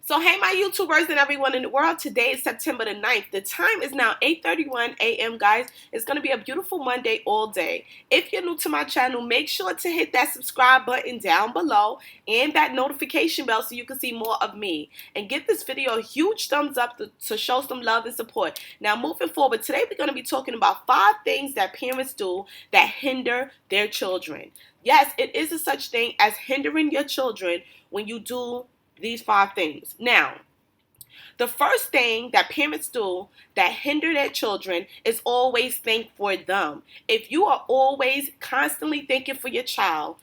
So hey my YouTubers and everyone in the world, today is September the 9th. The time is now 8:31 a.m. guys. It's going to be a beautiful Monday all day. If you're new to my channel, make sure to hit that subscribe button down below and that notification bell so you can see more of me. And give this video a huge thumbs up to show some love and support. Now moving forward, today we're going to be talking about 5 things that parents do that hinder their children. Yes, it is a such thing as hindering your children when you do these 5 things. Now, the first thing that parents do that hinder their children is always think for them. If you are always constantly thinking for your child,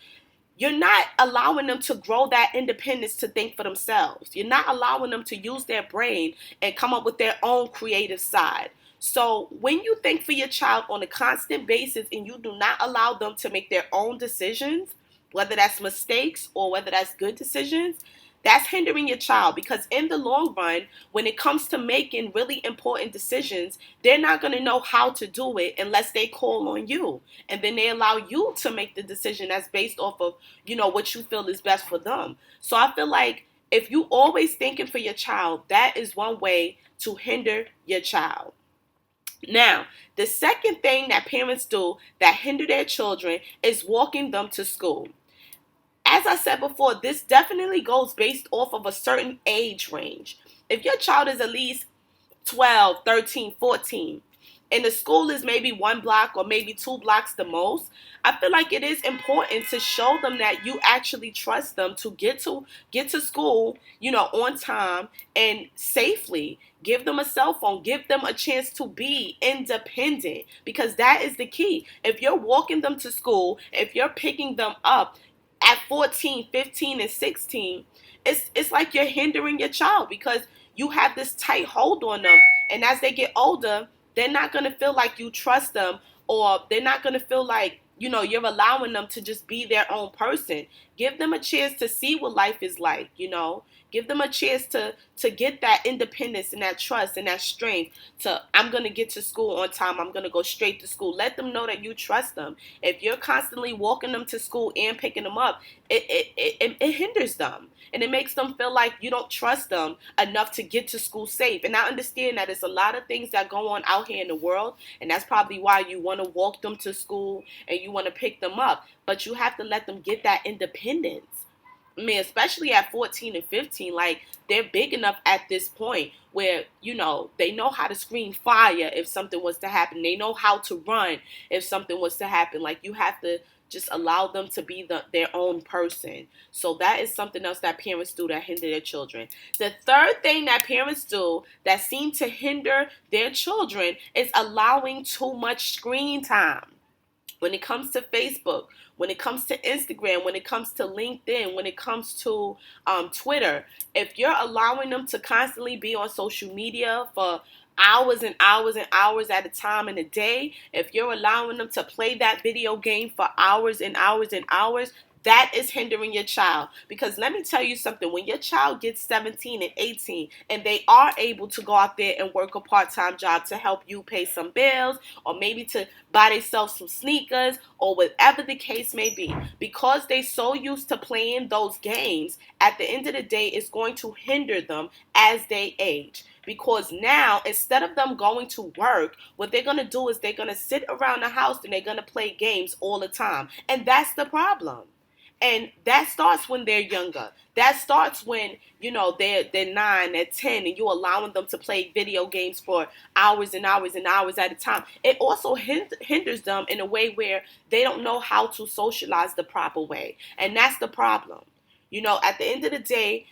you're not allowing them to grow that independence to think for themselves. You're not allowing them to use their brain and come up with their own creative side. So when you think for your child on a constant basis and you do not allow them to make their own decisions, whether that's mistakes or whether that's good decisions, that's hindering your child, because in the long run, when it comes to making really important decisions, they're not going to know how to do it unless they call on you. And then they allow you to make the decision that's based off of, what you feel is best for them. So I feel like if you always thinking for your child, that is one way to hinder your child. Now, the second thing that parents do that hinder their children is walking them to school. As I said before, this definitely goes based off of a certain age range. If your child is at least 12, 13, 14, and the school is maybe 1 block or maybe 2 blocks the most, I feel like it is important to show them that you actually trust them to get to school, on time and safely. Give them a cell phone. Give them a chance to be independent, because that is the key. If you're walking them to school, if you're picking them up at 14, 15, and 16, it's like you're hindering your child, because you have this tight hold on them. And as they get older, they're not going to feel like you trust them, or they're not going to feel like, you're allowing them to just be their own person. Give them a chance to see what life is like, Give them a chance to get that independence and that trust and that strength I'm going to get to school on time. I'm going to go straight to school. Let them know that you trust them. If you're constantly walking them to school and picking them up, it hinders them. And it makes them feel like you don't trust them enough to get to school safe. And I understand that it's a lot of things that go on out here in the world. And that's probably why you want to walk them to school and you want to pick them up. But you have to let them get that independence. I mean, especially at 14 and 15, like, they're big enough at this point where, they know how to scream fire if something was to happen. They know how to run if something was to happen. Like, you have to just allow them to be their own person. So that is something else that parents do that hinder their children. The third thing that parents do that seem to hinder their children is allowing too much screen time. When it comes to Facebook, when it comes to Instagram, when it comes to LinkedIn, when it comes to Twitter, if you're allowing them to constantly be on social media for hours and hours and hours at a time in a day, if you're allowing them to play that video game for hours and hours and hours, that is hindering your child. Because let me tell you something, when your child gets 17 and 18 and they are able to go out there and work a part-time job to help you pay some bills, or maybe to buy themselves some sneakers, or whatever the case may be, because they're so used to playing those games, at the end of the day, it's going to hinder them as they age. Because now, instead of them going to work, what they're going to do is they're going to sit around the house and they're going to play games all the time. And that's the problem. And that starts when they're younger. That starts when, they're 9, they're 10, and you're allowing them to play video games for hours and hours and hours at a time. It also hinders them in a way where they don't know how to socialize the proper way. And that's the problem. At the end of the day,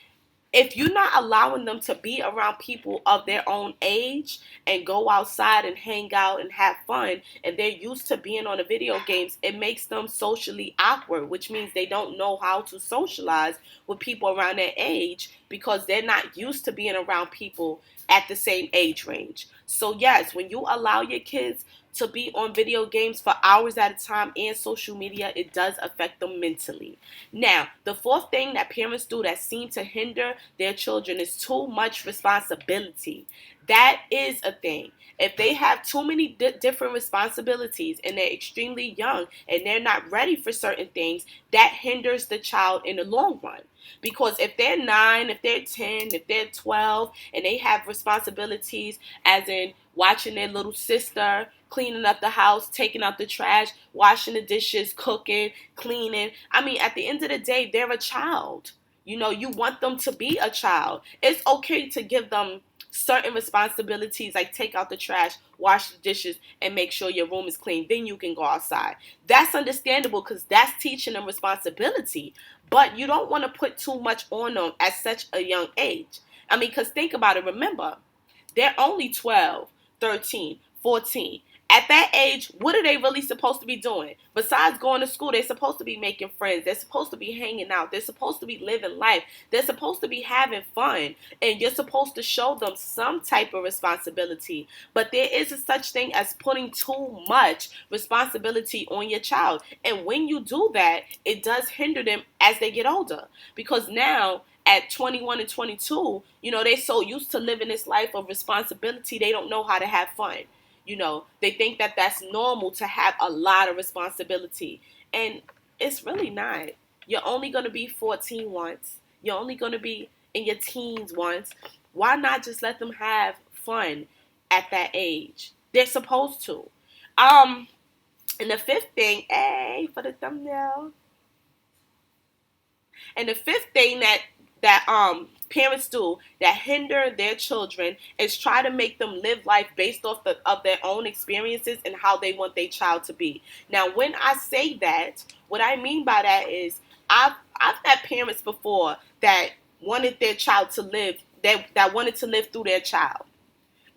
if you're not allowing them to be around people of their own age and go outside and hang out and have fun, and they're used to being on the video games, it makes them socially awkward, which means they don't know how to socialize with people around their age, because they're not used to being around people at the same age range. So yes, when you allow your kids to be on video games for hours at a time and social media, it does affect them mentally. Now, the fourth thing that parents do that seem to hinder their children is too much responsibility. That is a thing. If they have too many different responsibilities and they're extremely young and they're not ready for certain things, that hinders the child in the long run. Because if they're 9, if they're 10, if they're 12, and they have responsibilities as in watching their little sister, cleaning up the house, taking out the trash, washing the dishes, cooking, cleaning. I mean, at the end of the day, they're a child. You know, you want them to be a child. It's okay to give them certain responsibilities like take out the trash, wash the dishes, and make sure your room is clean. Then you can go outside. That's understandable because that's teaching them responsibility. But you don't want to put too much on them at such a young age. I mean, because think about it. Remember, they're only 12, 13, 14. At that age, what are they really supposed to be doing? Besides going to school, they're supposed to be making friends. They're supposed to be hanging out. They're supposed to be living life. They're supposed to be having fun. And you're supposed to show them some type of responsibility. But there is a such thing as putting too much responsibility on your child. And when you do that, it does hinder them as they get older. Because now, at 21 and 22, they're so used to living this life of responsibility, they don't know how to have fun. They think that that's normal to have a lot of responsibility. And it's really not. You're only going to be 14 once. You're only going to be in your teens once. Why not just let them have fun at that age? They're supposed to. And the fifth thing, for the thumbnail. And the fifth thing that parents do that hinder their children is try to make them live life based off of their own experiences and how they want their child to be. Now, when I say that, what I mean by that is I've had parents before that wanted their child to live, that wanted to live through their child.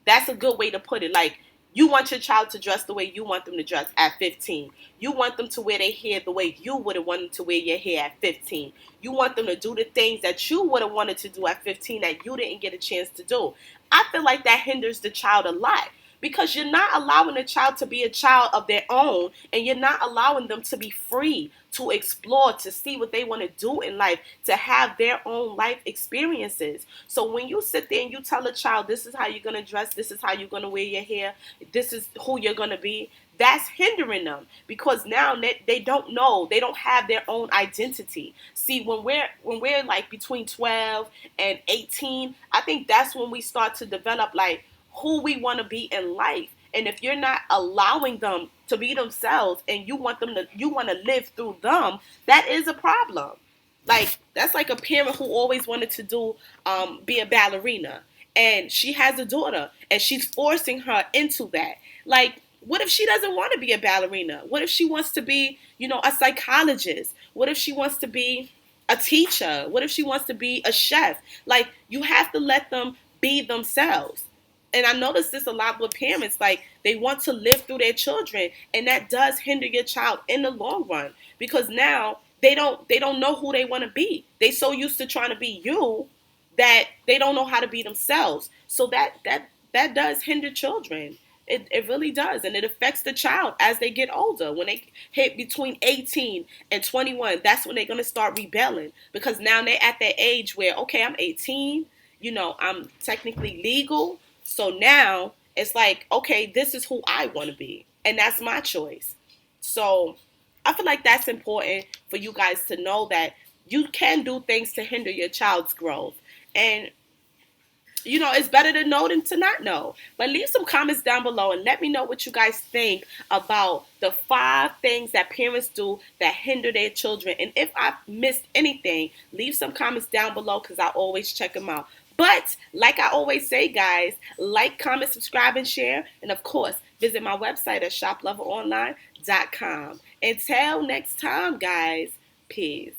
That's a good way to put it. Like, you want your child to dress the way you want them to dress at 15. You want them to wear their hair the way you would have wanted them to wear your hair at 15. You want them to do the things that you would have wanted to do at 15 that you didn't get a chance to do. I feel like that hinders the child a lot because you're not allowing the child to be a child of their own, and you're not allowing them to be free to explore, to see what they want to do in life, to have their own life experiences. So when you sit there and you tell a child, this is how you're going to dress, this is how you're going to wear your hair, this is who you're going to be, that's hindering them because now they don't know, they don't have their own identity. See, when we're like between 12 and 18, I think that's when we start to develop like who we want to be in life. And if you're not allowing them to be themselves and you want to live through them, that is a problem. Like, that's like a parent who always wanted to be a ballerina, and she has a daughter and she's forcing her into that. Like, what if she doesn't want to be a ballerina? What if she wants to be, a psychologist? What if she wants to be a teacher? What if she wants to be a chef? Like, you have to let them be themselves. And I notice this a lot with parents, like they want to live through their children, and that does hinder your child in the long run because now they don't know who they want to be. They so used to trying to be you that they don't know how to be themselves. So that does hinder children. It really does, and it affects the child as they get older. When they hit between 18 and 21, that's when they're going to start rebelling because now they're at that age where, okay, I'm 18, I'm technically legal. So now it's like, okay, this is who I want to be, and that's my choice. So I feel like that's important for you guys to know that you can do things to hinder your child's growth. And it's better to know than to not know. But leave some comments down below and let me know what you guys think about the 5 things that parents do that hinder their children. And if I missed anything, leave some comments down below because I always check them out. But like I always say, guys, like, comment, subscribe, and share. And of course, visit my website at shoploveronline.com. Until next time, guys, peace.